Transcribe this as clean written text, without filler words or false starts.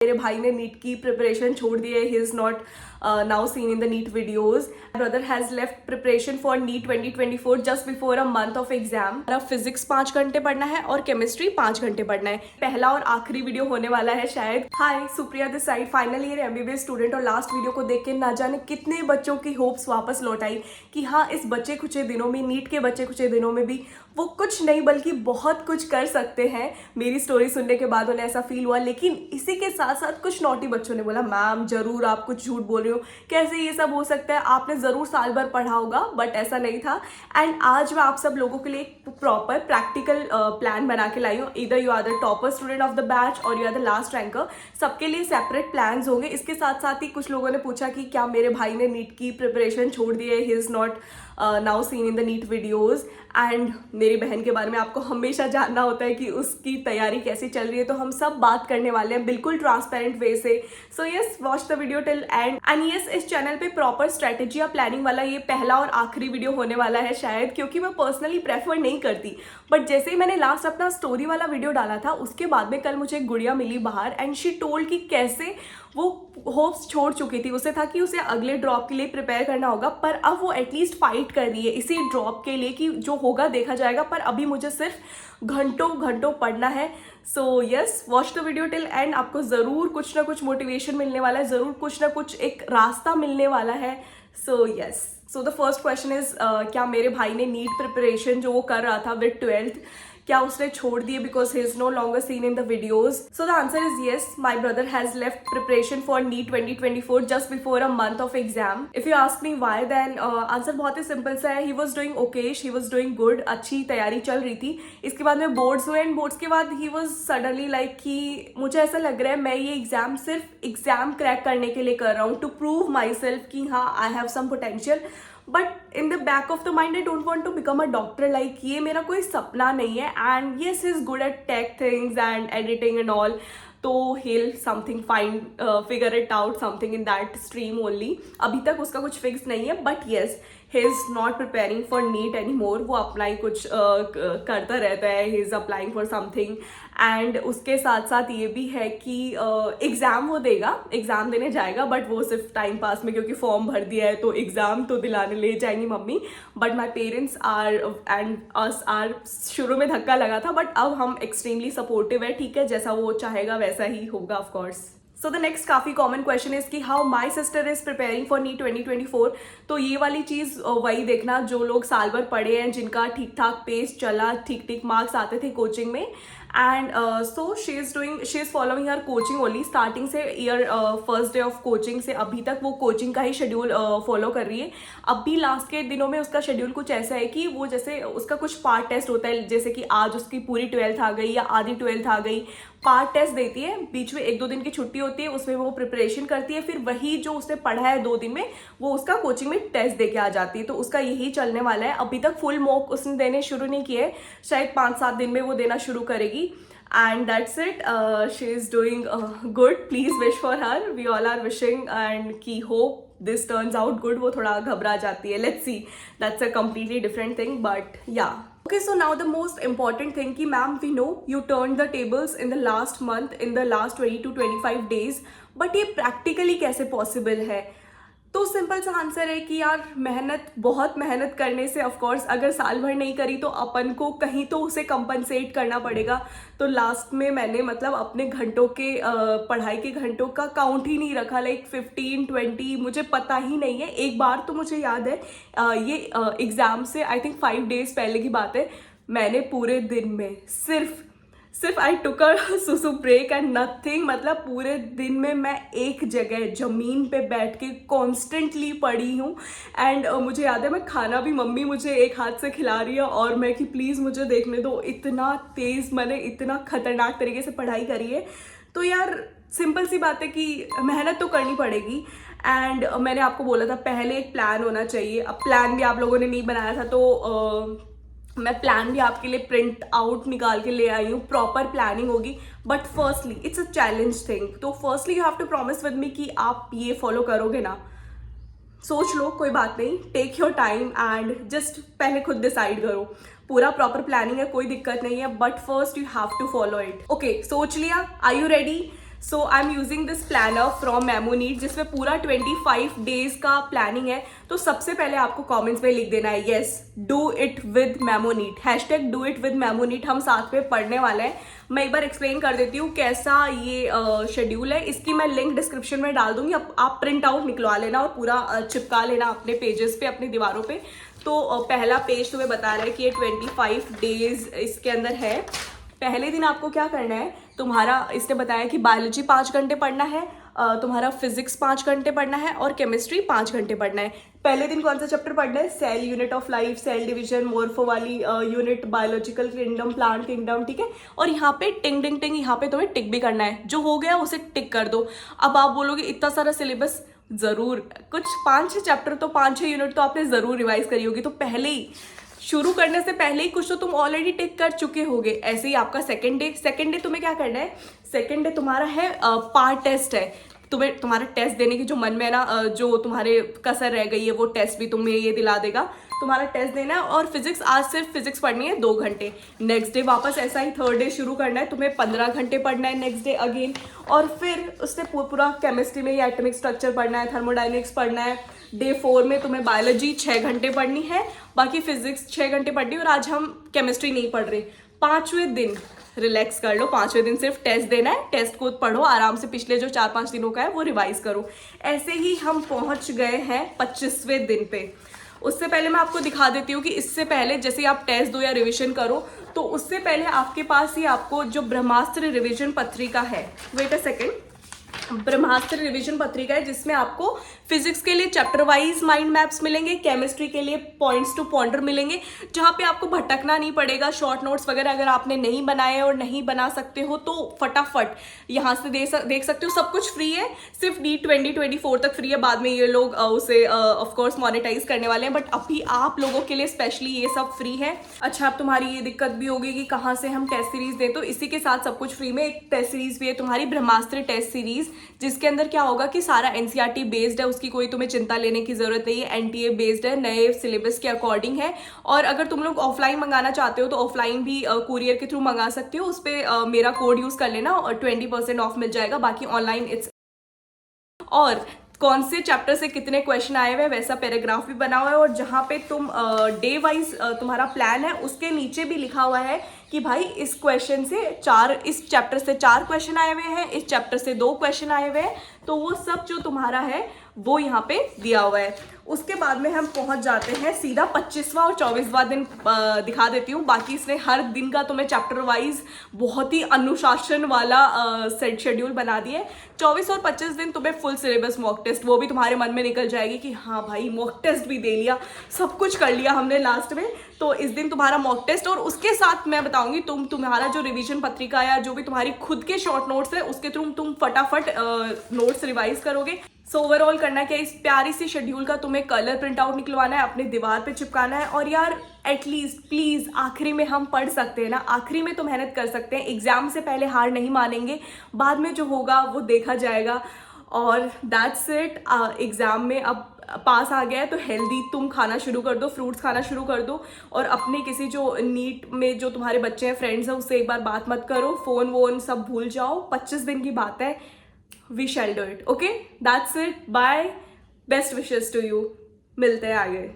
मेरे भाई ने नीट की प्रिपरेशन छोड़ दी है. He is not now seen in the NEET videos. My brother has left preparation for NEET 2024 just before a month of exam. अब फिजिक्स 5 घंटे पढ़ना है और केमिस्ट्री 5 घंटे पढ़ना है. पहला और आखिरी वीडियो होने वाला है शायद. Hi, Supriya this side, final year MBBS student. और लास्ट वीडियो को देख के ना जाने कितने बच्चों की होप्स वापस लौट आई कि हाँ, इस बचे कुछ दिनों में, नीट के बचे कुछ दिनों में भी वो कुछ नहीं बल्कि बहुत कुछ कर सकते हैं. मेरी स्टोरी सुनने के बाद उन्हें ऐसा फील हुआ. लेकिन इसी के साथ साथ कुछ नॉटी बच्चों ने बोला, मैम जरूर आप कुछ झूठ बोल रहे हो, कैसे ये सब हो सकता है, आपने जरूर साल भर पढ़ा होगा. बट ऐसा नहीं था. एंड आज मैं आप सब लोगों के लिए एक प्रॉपर प्रैक्टिकल प्लान बना के लाई हूँ. इधर you are the topper student of the batch और you are the last ranker. सबके लिए सेपरेट प्लान्स होंगे. इसके साथ साथ ही कुछ लोगों ने पूछा कि क्या मेरे भाई ने नीट की प्रिपरेशन छोड़ दी है. He is not now seen in the NEET videos. And मेरी बहन के बारे में आपको हमेशा जानना होता है कि उसकी तैयारी कैसी चल रही है, तो हम सब बात करने वाले हैं बिल्कुल ट्रांसपेरेंट वे से. So yes, watch the video till and. And yes, इस चैनल पे प्रॉपर स्ट्रेटेजी या प्लानिंग वाला ये पहला और आखिरी वीडियो होने वाला है शायद, क्योंकि मैं पर्सनली प्रेफर नहीं करती. बट जैसे ही मैंने लास्ट अपना स्टोरी वाला वीडियो डाला था, उसके बाद में कल मुझे एक गुड़िया मिली बाहर. एंड शी टोल्ड कि कैसे वो होप्स छोड़ चुकी थी. उसे था कि उसे अगले ड्रॉप के लिए प्रिपेयर करना होगा, पर अब वो एटलीस्ट फाइट कर रही है इसी ड्रॉप के लिए कि जो होगा देखा जाएगा, पर अभी मुझे सिर्फ घंटों घंटों पढ़ना है. So yes, watch the video till and. आपको ज़रूर कुछ ना कुछ मोटिवेशन मिलने वाला है, ज़रूर कुछ ना कुछ एक रास्ता मिलने वाला है. So yes, so the first question is, क्या मेरे भाई ने नीट प्रिपरेशन जो वो कर रहा था विद 12th, क्या उसने छोड़ दिए because he is no longer seen in the videos. So the answer is yes, my brother has left preparation for NEET 2024 just before a month of exam. If you ask me why, then answer बहुत ही simple सा है. He was doing okayish, he was doing good, अच्छी तैयारी चल रही थी. इसके बाद में बोर्ड्स हुए एंड बोर्ड्स के बाद ही वॉज सडनली लाइक कि मुझे ऐसा लग रहा है मैं ये एग्जाम सिर्फ एग्जाम क्रैक करने के लिए कर रहा हूँ, टू प्रूव माई सेल्फ कि हाँ I have some potential. But in the back of the mind I don't want to become a doctor. Like ये मेरा कोई सपना नहीं है. And yes, he is good at tech things and editing and all, तो he'll something find figure it out something in that stream only. अभी तक उसका कुछ फिक्स नहीं है. But yes, he is not preparing for NEET anymore. वो अपना ही कुछ करता रहता है. he is applying for something. And उसके साथ साथ ये भी है कि एग्ज़ाम वो देगा, एग्ज़ाम देने जाएगा, बट वो सिर्फ टाइम पास में, क्योंकि फॉर्म भर दिया है तो एग्ज़ाम तो दिलाने ले जाएंगी mummy. But my parents are and us are, शुरू में धक्का लगा था बट अब हम एक्सट्रीमली सपोर्टिव है. ठीक है, जैसा वो चाहेगा वैसा ही होगा of course. So the next काफ़ी कॉमन क्वेश्चन इज कि how my sister is preparing for NEET 2024. तो ये वाली चीज़ वही देखना जो लोग साल भर पढ़े हैं, जिनका ठीक ठाक पेस चला, ठीक ठीक मार्क्स आते थे कोचिंग में. And so she is following her coaching only. Starting से year first day of coaching से अभी तक वो कोचिंग का ही शेड्यूल फॉलो कर रही है. अभी लास्ट के दिनों में उसका शेड्यूल कुछ ऐसा है कि वो जैसे उसका कुछ पार्ट टेस्ट होता है, जैसे कि आज उसकी पूरी 12th आ गई या आधी 12th आ गई, पार्ट टेस्ट देती है, बीच में 1-2 दिन की छुट्टी होती है, उसमें वो प्रिपरेशन करती है, फिर वही जो उसने पढ़ा है 2 दिन में वो उसका कोचिंग में टेस्ट दे के आ जाती है. तो उसका यही चलने वाला है. अभी तक फुल मॉक उसने देने शुरू नहीं किए, शायद 5-7 दिन में वो देना शुरू करेगी. And that's it. She is doing good. Please wish for her. We all are wishing and ki hope this turns out good. वो थोड़ा घबरा जाती है. Let's see. That's a completely different thing. But yeah. Okay, so now the most important thing कि ma'am, we know you turned the tables in the last month, in the last 20 to 25 days. But ये practically कैसे possible है? तो simple सा answer है कि यार मेहनत, बहुत मेहनत करने से, ऑफ कोर्स अगर साल भर नहीं करी तो अपन को कहीं तो उसे कंपनसेट करना पड़ेगा. तो लास्ट में मैंने मतलब अपने घंटों के पढ़ाई के घंटों का काउंट ही नहीं रखा. लाइक 15-20 मुझे पता ही नहीं है. एक बार तो मुझे याद है, ये एग्ज़ाम से आई थिंक 5 days पहले की बात है, मैंने पूरे दिन में सिर्फ आई टुक अ सुसु ब्रेक एंड नथिंग. मतलब पूरे दिन में मैं एक जगह ज़मीन पे बैठ के कॉन्स्टेंटली पढ़ी हूँ. एंड मुझे याद है, मैं खाना भी, मम्मी मुझे एक हाथ से खिला रही है और मैं कि प्लीज़ मुझे देखने दो. इतना तेज़ मैंने इतना खतरनाक तरीके से पढ़ाई करी है. तो यार सिंपल सी बात है कि मेहनत तो करनी पड़ेगी. एंड मैंने आपको बोला था पहले एक प्लान होना चाहिए. अब प्लान भी आप लोगों ने नहीं बनाया था, तो मैं प्लान भी आपके लिए प्रिंट आउट निकाल के ले आई हूँ. प्रॉपर प्लानिंग होगी. But firstly it's a challenge thing. तो firstly you have to promise with me कि आप ये फॉलो करोगे ना. सोच लो, कोई बात नहीं, take your time and just पहले खुद डिसाइड करो. पूरा प्रॉपर प्लानिंग है, कोई दिक्कत नहीं है, but first you have to follow it. Okay, सोच लिया? Are you ready? So I am using this planner from मेमोनीट, जिसमें पूरा 25 डेज का प्लानिंग है। तो सबसे पहले आपको कमेंट्स में लिख देना है yes do it with Memonit, hashtag do it with Memonit, हम साथ में पढ़ने वाले हैं। मैं एक बार एक्सप्लेन कर देती हूँ कैसा ये शेड्यूल है। इसकी मैं लिंक डिस्क्रिप्शन में डाल दूंगी, आप प्रिंट आउट निकलवा लेना और पूरा चिपका लेना अपने पेजेस पे, अपनी दीवारों पे। तो पहला पेज तुम्हें बता रहा है कि ये 25 डेज इसके अंदर है। पहले दिन आपको क्या करना है, तुम्हारा इसने बताया कि बायोलॉजी 5 घंटे पढ़ना है, तुम्हारा फिजिक्स 5 घंटे पढ़ना है और केमिस्ट्री 5 घंटे पढ़ना है। पहले दिन कौन सा चैप्टर पढ़ना है, cell unit of life, cell division, morpho वाली unit, biological kingdom, plant kingdom, ठीक है। और यहाँ पे टिंग टिंग टिंग, यहाँ पे तुम्हें टिक भी करना है, जो हो गया उसे टिक कर दो। अब आप बोलोगे इतना सारा सिलेबस, जरूर कुछ 5-6 चैप्टर तो 5-6 यूनिट तो आपने जरूर रिवाइज करी होगी, तो पहले ही शुरू करने से पहले ही कुछ तो तुम ऑलरेडी टिक कर चुके होगे। ऐसे ही आपका सेकंड डे तुम्हें क्या करना है, सेकंड डे तुम्हारा है पार्ट टेस्ट है। तुम्हें तुम्हारा टेस्ट देने की जो मन में है ना, जो तुम्हारे कसर रह गई है वो टेस्ट भी तुम्हें ये दिला देगा। तुम्हारा टेस्ट देना है और फिजिक्स, आज सिर्फ फिजिक्स पढ़नी है 2 घंटे। नेक्स्ट डे वापस ऐसा ही थर्ड डे शुरू करना है, तुम्हें 15 घंटे पढ़ना है नेक्स्ट डे अगेन। और फिर उससे पूरा केमिस्ट्री में एटॉमिक स्ट्रक्चर पढ़ना है, थर्मोडायनेमिक्स पढ़ना है। डे 4 में तुम्हें बायोलॉजी 6 घंटे पढ़नी है, बाकी फिजिक्स 6 घंटे पढ़नी है। और आज हम केमिस्ट्री नहीं पढ़ रहे। 5वें दिन रिलैक्स कर लो, 5वें दिन सिर्फ टेस्ट देना है, टेस्ट को पढ़ो आराम से, पिछले जो 4-5 दिनों का है वो रिवाइज करो। ऐसे ही हम पहुंच गए हैं 25वें दिन पे। उससे पहले मैं आपको दिखा देती हूँ कि इससे पहले जैसे आप टेस्ट दो या रिवीजन करो, तो उससे पहले आपके पास ही आपको जो ब्रह्मास्त्र रिवीजन पत्रिका है, wait a second, Brahmastra revision पत्रिका है, जिसमें आपको फिजिक्स के लिए चैप्टर वाइज माइंड मैप्स मिलेंगे, केमिस्ट्री के लिए पॉइंट्स टू पॉन्डर मिलेंगे, जहां पे आपको भटकना नहीं पड़ेगा। शॉर्ट नोट्स वगैरह अगर आपने नहीं बनाए और नहीं बना सकते हो तो फटाफट यहां से देख सकते हो। सब कुछ फ्री है, सिर्फ नीट 2024 तक फ्री है, बाद में ये लोग उसे ऑफकोर्स मोनेटाइज करने वाले हैं, बट अभी आप लोगों के लिए स्पेशली ये सब फ्री है। अच्छा, अब तुम्हारी ये दिक्कत भी होगी कि कहाँ से हम टेस्ट सीरीज दें, तो इसी के साथ सब कुछ फ्री में एक टेस्ट सीरीज भी है तुम्हारी, ब्रह्मास्त्र टेस्ट सीरीज, जिसके अंदर क्या होगा कि सारा एनसीईआरटी बेस्ड है, उसकी कोई तुम्हें चिंता लेने की जरूरत नहीं है। एनटीए बेस्ड है, नए सिलेबस के अकॉर्डिंग है। और अगर तुम लोग ऑफलाइन मंगाना चाहते हो तो ऑफलाइन भी कुरियर के थ्रू मंगा सकते हो, उस पर मेरा कोड यूज कर लेना और 20% ऑफ मिल जाएगा। बाकी ऑनलाइन इट्स, और कौन से चैप्टर से कितने क्वेश्चन आए हुए हैं वैसा पैराग्राफ भी बना हुआ है। और जहाँ पे तुम डे वाइज तुम्हारा प्लान है, उसके नीचे भी लिखा हुआ है कि भाई इस क्वेश्चन से 4, इस चैप्टर से 4 क्वेश्चन आए हुए हैं, इस चैप्टर से 2 क्वेश्चन आए हुए हैं। तो वो सब जो तुम्हारा है वो यहाँ पे दिया हुआ है। उसके बाद में हम पहुंच जाते हैं सीधा 25वां और 24वां दिन दिखा देती हूँ। बाकी इसने हर दिन का तुम्हें चैप्टर वाइज बहुत ही अनुशासन वाला सेट शेड्यूल बना दिया है। 24 और 25 दिन तुम्हें फुल सिलेबस मॉक टेस्ट, वो भी तुम्हारे मन में निकल जाएगी कि हाँ भाई मॉक टेस्ट भी दे लिया, सब कुछ कर लिया हमने लास्ट में। तो इस दिन तुम्हारा मॉक टेस्ट, और उसके साथ मैं बताऊंगी तुम्हारा जो रिवीजन पत्रिका या जो भी तुम्हारी खुद के शॉर्ट नोट्स है उसके थ्रू तुम फटाफट नोट्स रिवाइज करोगे। सो ओवरऑल करना क्या है, इस प्यारी सी शेड्यूल का तुम्हें कलर प्रिंट आउट निकलवाना है, अपने दीवार पे चिपकाना है। और यार एटलीस्ट प्लीज आखिरी में हम पढ़ सकते हैं ना, आखिरी में तो मेहनत कर सकते हैं। एग्जाम से पहले हार नहीं मानेंगे, बाद में जो होगा वो देखा जाएगा। और दैट्स इट। एग्जाम में अब पास आ गया है तो हेल्दी तुम खाना शुरू कर दो, फ्रूट्स खाना शुरू कर दो। और अपने किसी जो नीट में जो तुम्हारे बच्चे हैं, फ्रेंड्स हैं, उससे एक बार बात मत करो, फोन वोन सब भूल जाओ। 25 दिन की बात है, we shall do it. Okay, that's it, bye, best wishes to you, मिलते हैं आगे।